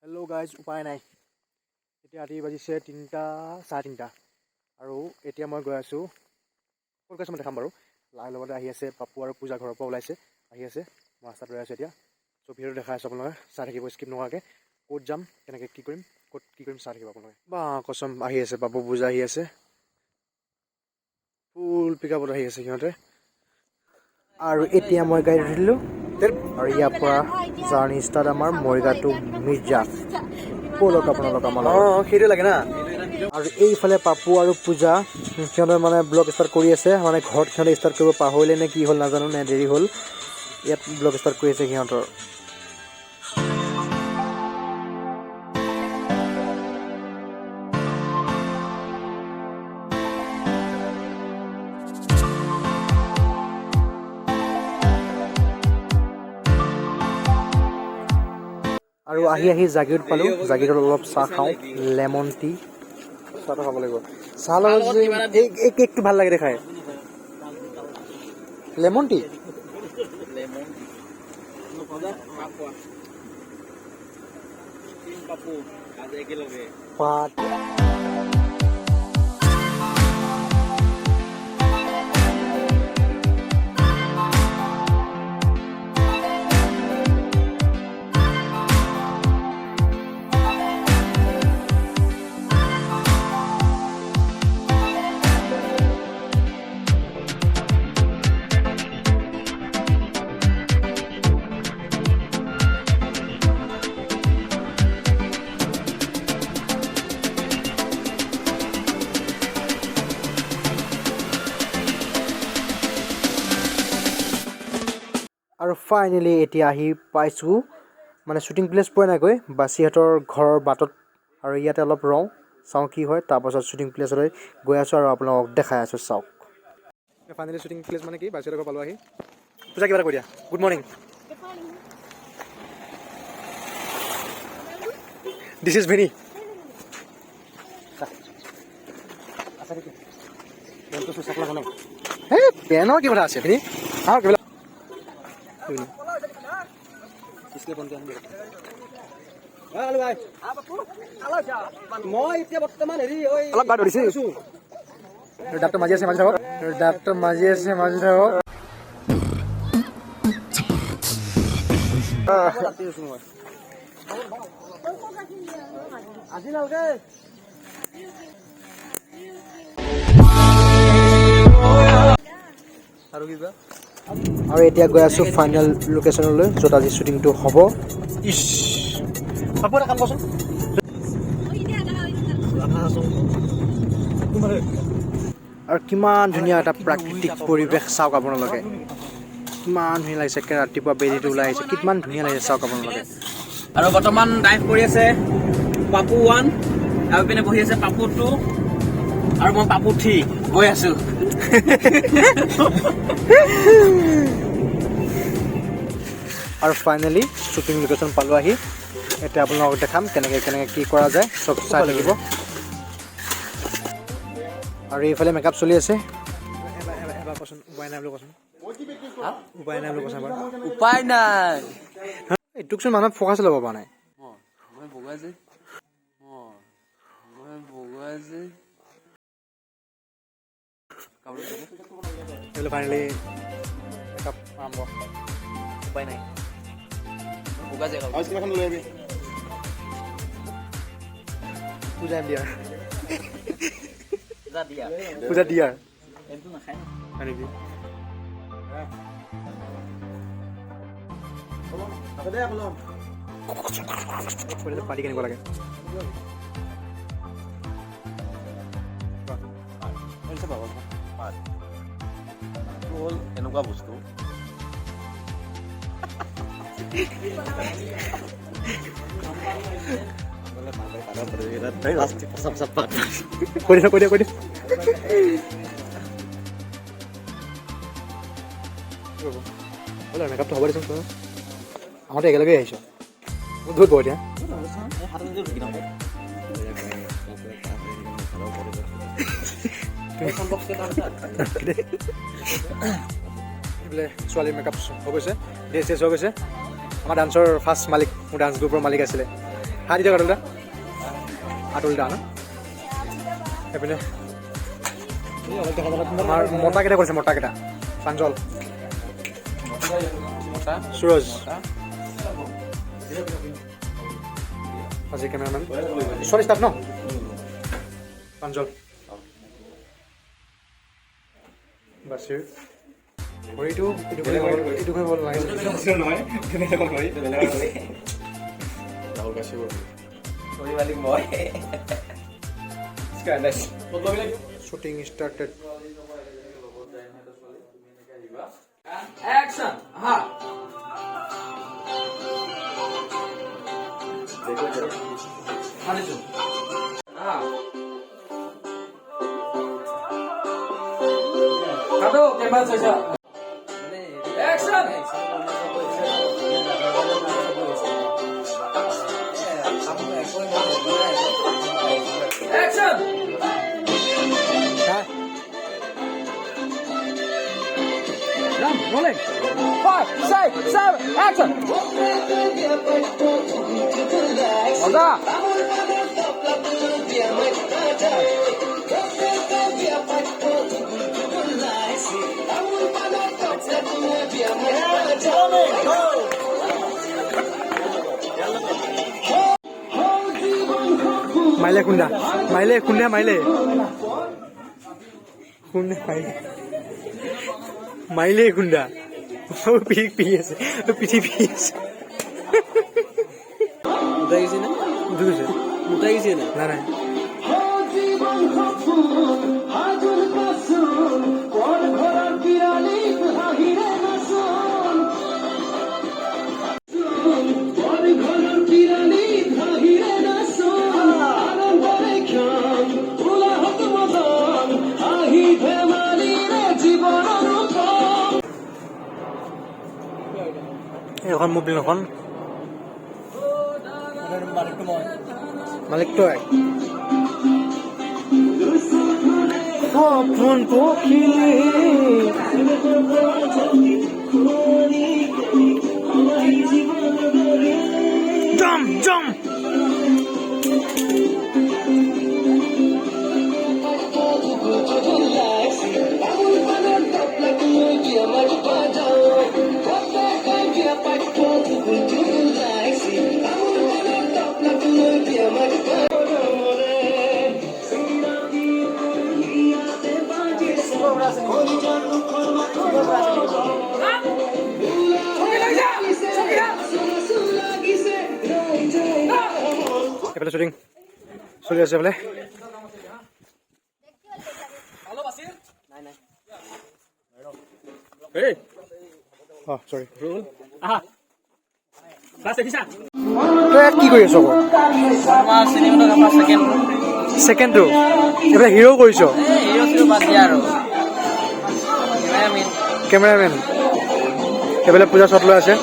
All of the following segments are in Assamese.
হেল্ল' গাইজ, উপায় নাই। এতিয়া ৰাতি বাজিছে 3টা 3:30 আৰু এতিয়া মই গৈ আছোঁ ক'ত গৈছোঁ মই দেখাম বাৰু। লাইৰ লগতে আহি আছে পাপু আৰু পূজা ঘৰৰ পৰা ওলাইছে, আহি আছে। মই ৰাস্তাত ৰৈ আছোঁ এতিয়া। চ' ভিডিঅ'টো দেখাই আছোঁ আপোনালোকে, চাই থাকিব স্কিপ নোহোৱাকৈ। ক'ত যাম, কেনেকৈ কি কৰিম, ক'ত কি কৰিম চাই থাকিব আপোনালোকে। বা কচম আহি আছে, পাপু পূজা আহি আছে, ফুল পিক আপত আহি আছে সিহঁতে। আৰু এতিয়া মই গাড়ীত উঠিলোঁ আৰু ইয়াৰ পৰা জাৰ্ণি ষ্টাৰ্ট আমাৰ মৰিগাঁও টু মিৰ্জা। ব'লক আপোনালোক আমাৰ লগত। সেইটো লাগে না। আৰু এইফালে পাপু আৰু পূজা সিহঁতে মানে ব্লগ ষ্টাৰ্ট কৰি আছে, মানে ঘৰত সিহঁতে ষ্টাৰ্ট কৰিব পাহৰিলে নে কি হ'ল নাজানো, নে দেৰি হ'ল। ইয়াত ব্লগ ষ্টাৰ্ট কৰি আছে সিহঁতৰ। আৰু আহি জাগিৰোড পালোঁ। জাগিৰোডত অলপ চাহ খাওঁ, লেমন টি। চাহটো খাব লাগিব। চাহ লগত এই কেকটো ভাল লাগে দেখাই। লেমন টি পাত। আৰু ফাইনেলি এতিয়া আহি পাইছোঁ, মানে শ্বুটিং প্লেচ পোৱা নাইগৈ, বাছিহঁতৰ ঘৰৰ বাটত। আৰু ইয়াতে অলপ ৰওঁ, চাওঁ কি হয়, তাৰপাছত শ্বুটিং প্লেচলৈ গৈ আছোঁ আৰু আপোনালোকক দেখাই আছোঁ, চাওক। ফাইনেলি শ্বুটিং প্লেচ মানে কি, বাছিহঁতৰ ঘৰ পালোঁ আহি। পূজা কিবা এটা কৈ দিয়া। Good morning. This is Veni. পেনৰ কি কথা আছে ভেনি? অলপ বাদ ধৰিছে। দাঁতটো মাজি আছে, মাজি থাকক। দাঁতটো মাজি আছে, মাজি থাকক। আৰু এতিয়া গৈ আছোঁ ফাইনেল লোকেশ্যনলৈ, য'ত আজি শ্বুটিংটো হ'ব। ইছ পাপু এটা কাম কৰচোন। আৰু কিমান ধুনীয়া এটা প্ৰাকৃতিক পৰিৱেশ চাওক আপোনালোকে। কিমান ধুনীয়া লাগিছে, ৰাতিপুৱা বেলিটো ওলাই আহিছে, কিমান ধুনীয়া লাগিছে চাওক আপোনালোকে। আৰু বৰ্তমান ডাইভ কৰি আছে পাপু 1, আৰু পিনে বহি আছে পাপু 2, আৰু মই পাপু 3 গৈ আছো। আৰু ফাইনেলি শ্বুটিং লোকেশ্যন পালোঁ আহি। এতিয়া আপোনালোকক দেখাম কেনেকৈ কি কৰা যায়, চব চাই লাগিব। আৰু এইফালে মেকআপ চলি আছে। এবাৰ কচোন, উপায় নাই বুলি কচোন। উপায় নাই বুলি কচোন এবাৰ। উপায় নাই। এইটোকচোন মানুহে ফকাচ ল'ব পৰা নাই। মই বগা যে ফাইনেলি মেকআপ আৰম্ভ। উপায় নাই। বগা যে পূজা দিয়াৰ দিয়া পূজা দিয়াৰ এইটো নাখায় হয় নেকি? পাতি কেনেকুৱা লাগে? হ'ল এনেকুৱা বস্তু কৈ দিয়া মেকআপটো হ'ব দেচোন। আহোঁতে একেলগে আহিছোঁ, বহুত বহুত এতিয়া। বোলে ছোৱালীৰ মেকআপ হৈ গৈছে, ড্ৰেছ হৈ গৈছে। আমাৰ ডান্সৰ ফাৰ্ষ্ট মালিক, মোৰ ডান্স গ্ৰুপৰ মালিক আছিলে, হাত দিয়ক আতুল দা আতুল দা ন এইপিনে আমাৰ মতা কেইটা কৰিছে মতা কেইটা প্ৰাঞ্জল সুৰজ আজি কেমেৰামেন চৰি ষ্টাফ ন প্ৰাঞ্জল বাছিৰ ভৰিটো এইটো কৰিব লাগে shooting started Action! Aha! Manisu. Aha. Kado, camera saja. Action! Action! Ram, rolling. 5, 6, 7, action. Manda. মাইলে খুন্দা মাইলে খুন্দা মাইলে খুন্দা মাইলে মাইলে খুন্দা পিঠি পিহি আছে পিঠি পিহি আছে উঠাই গৈছে নে উঠিছে উঠাই গৈছে নে নাই নাই এখন মোবাইল এখন মালিক তই ফোন পখিলে জম জম এফালে শ্বুটিং চলি আছে বোলে চৰি কি কৰি আছ ছেকেণ্ডটো এইফালে হিৰ' কৰিছ কেমেৰামেন এইফালে পূজা শ্বট লৈ আছে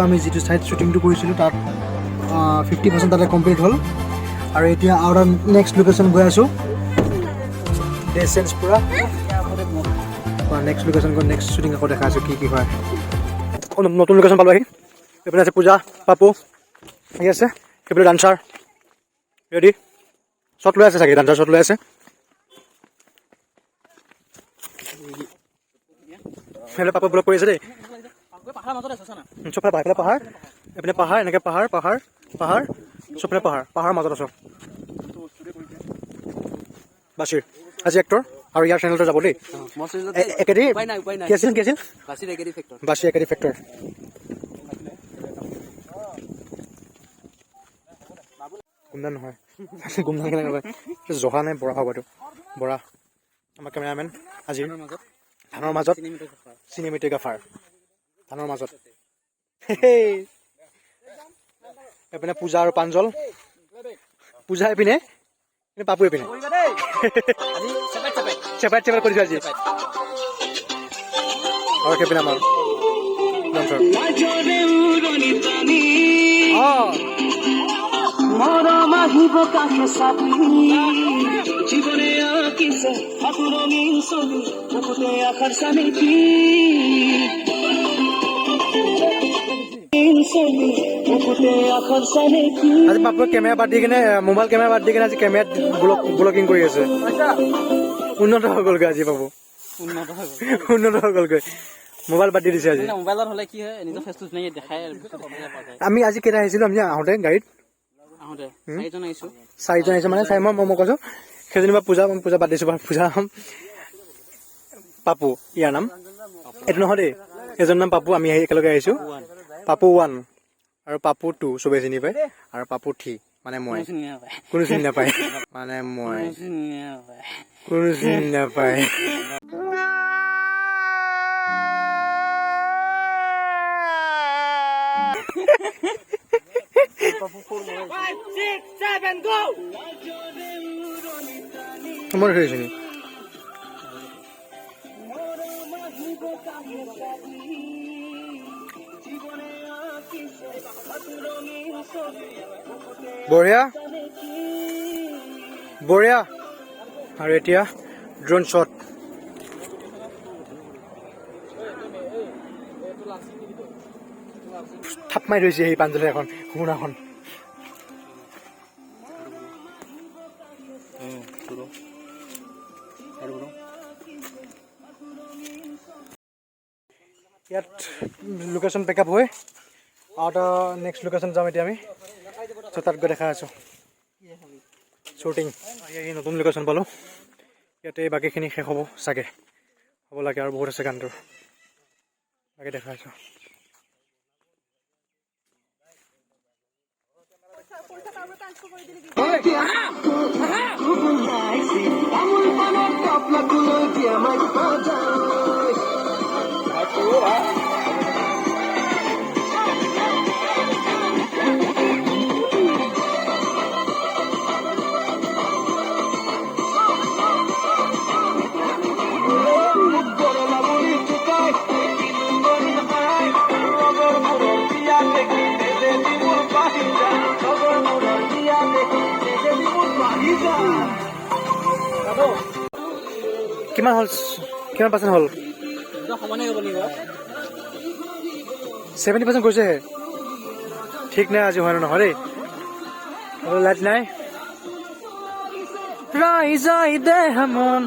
আমি যিটো চাইড শ্বুটিংটো কৰিছিলোঁ তাত 50% তাতে কমপ্লিট হ'ল আৰু এতিয়া আৰু নেক্সট লোকেশ্যন গৈ আছোঁ ডেচেঞ্চ পূৰা নেক্সট লোকেশ্যন গৈ নেক্সট শ্বুটিং আকৌ দেখা আছোঁ কি কি হয় নতুন লোকেশ্যন পালোঁ আহি এইপিনে আছে পূজা পাপু আহি আছে সেইপিনে ডান্সাৰ ৰেডি শ্বট লৈ আছে চাগে ডান্সাৰ শ্বট লৈ আছে সেইফালে পাপা ব্লক কৰি আছে দেই চবফালে পাহাৰ পাহাৰ এইপিনে পাহাৰ এনেকৈ পাহাৰ পাহাৰ পাহাৰ চবফালে পাহাৰ পাহাৰৰ মাজত আছোঁ বাছিৰ আজি এক্টৰ আৰু ইয়াৰ চেনেলটো যাব দেই একেডি কি আছিল বাছিৰ একেডি ফেক্টৰ গুমদান নহয় গুমদান কেনেকৈ কয় জহা নাই বৰা হ'ব এইটো বৰা আমাৰ কেমেৰামেন আজিৰ ধানৰ মাজত চিনেমেটোগ্ৰাফাৰ ধানৰ মাজত এইপিনে পূজা আৰু প্ৰাঞ্জল পূজা এইপিনে পাপু এইপিনে চেপাৰেট চেপাৰেট কৰিছোঁ আজি আৰু সেইপিনে আমাৰ মৰম আহিব কাষে চাপি জীৱনে আঁকিছে সাঁতোৰ ৰঙীন ছবি বুকুতে আশাৰ চানেকি বুকুতে আশাৰ চানেকি আজি পাপুৱে কেমেৰা বাদ দি কিনে মোবাইল কেমেৰা বাদ দি কিনে আজি কেমেৰাত ব্লগিং কৰি আছে উন্নত হৈ গ'লগৈ আজি পাপু উন্নত হৈ গ'লগৈ মোবাইল বাদ দি দিছে আজি মোবাইলত হ'লে কি হয় নিজৰ ফেচটো ধুনীয়াকৈ দেখাই আমি আজি কেইটা আহিছিলো আমি আহোঁতে গাড়ীত আহোঁতে চাৰিজন আহিছোঁ 4জন আহিছো মানে 4 মই কৈছো সেইজনী বা পূজা বাদ দিছো পূজা নাম পাপু ইয়াৰ নাম এইটো নহয় দেই এজনৰ নাম পাপু আমি একেলগে আহিছো পাপু 1 আৰু পাপু 2 চবে চিনি পায় আৰু পাপু 3 মানে মই কোনো চিনি নাপায় মানে মই কোনো চিনি নাপায় মোৰ হৈছে নি বঢ়িয়া বঢ়িয়া আৰু এতিয়া ড্ৰোন শ্বট থাপ মাৰি থৈছে সেই পাঞ্জলে এখন সোণাখন ইয়াত লোকেশ্যন পেকআপ হৈ আৰু নেক্সট লোকেশ্যন যাম এতিয়া আমি চ' তাত গৈ দেখা আছোঁ শ্বুটিং এই নতুন লোকেশ্যন পালোঁ ইয়াতে বাকীখিনি শেষ হ'ব চাগে হ'ব লাগে আৰু বহুত আছে গানটোৰ বাকী দেখা আছোঁ কিমান হ'ল কিমান পাৰ্চেণ্ট হ'ল সমানে হ'ব লাগিব 70% গৈছেহে ঠিক নাই আজি হয় নহয় দেই লাইট নাই ৰাইজাই দেহ মন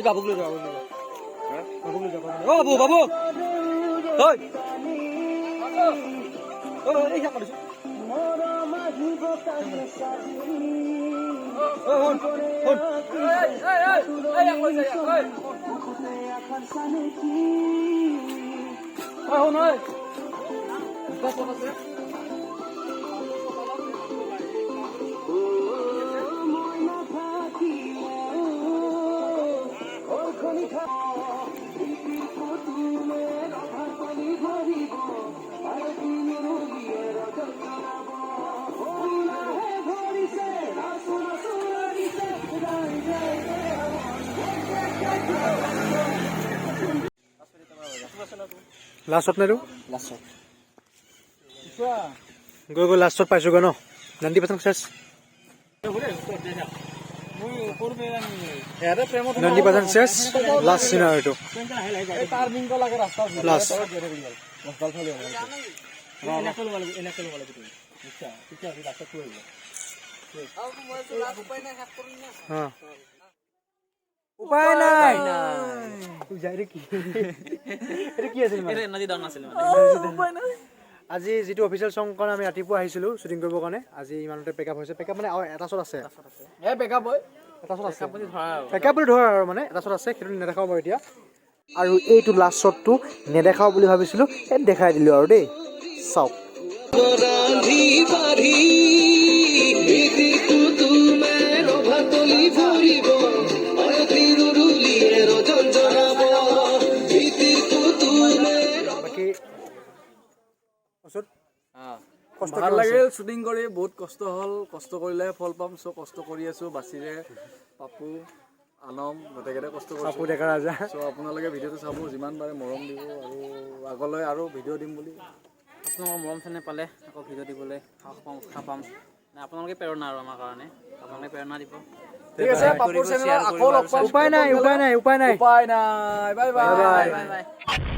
বাবুক লৈ যাব বাবু বাবু লাষ্টত নাই লাষ্টত গৈ গৈ লাষ্টত পাইছোগৈ ন 90% চেছ 90% চেছ লাষ্ট চিন আৰু এইটো লাষ্ট উপায় নাই আজি যিটো অফিচিয়েল চং কাৰণে আমি ৰাতিপুৱা আহিছিলোঁ শ্বুটিং কৰিবৰ কাৰণে আজি ইমানতে পেকআপ হৈছে পেকআপ মানে এটা শ্বট আছে পেকআপ বুলি ধৰা আৰু মানে এটা শ্বট আছে সেইটো নেদেখাব বাৰু এতিয়া আৰু এইটো লাষ্ট শ্বটটো নেদেখাও বুলি ভাবিছিলোঁ এই দেখাই দিলোঁ আৰু দেই চাওক ভাল লাগিল শ্বুটিং কৰি বহুত কষ্ট হ'ল কষ্ট কৰিলে ফল পাম চ' কষ্ট কৰি আছোঁ বাচিৰে পাপু আনম গোটেইকেইটা কষ্ট কৰিছোঁ পাপু ডেকা ৰাজা চ' আপোনালোকে ভিডিঅ'টো চাব যিমান পাৰে মৰম দিব আৰু আগলৈ আৰু ভিডিঅ' দিম বুলি আপোনালোকৰ মৰম চেনেহ পালে আকৌ ভিডিঅ' দিবলৈ সাহস পাম উৎসাহ পাম আপোনালোকে প্ৰেৰণা আৰু আমাৰ কাৰণে আপোনালোকে প্ৰেৰণা দিব ঠিক আছে পাপুৰ চেনেলত আকৌ লগ পাম উপায় নাই বাই বাই বাই বাই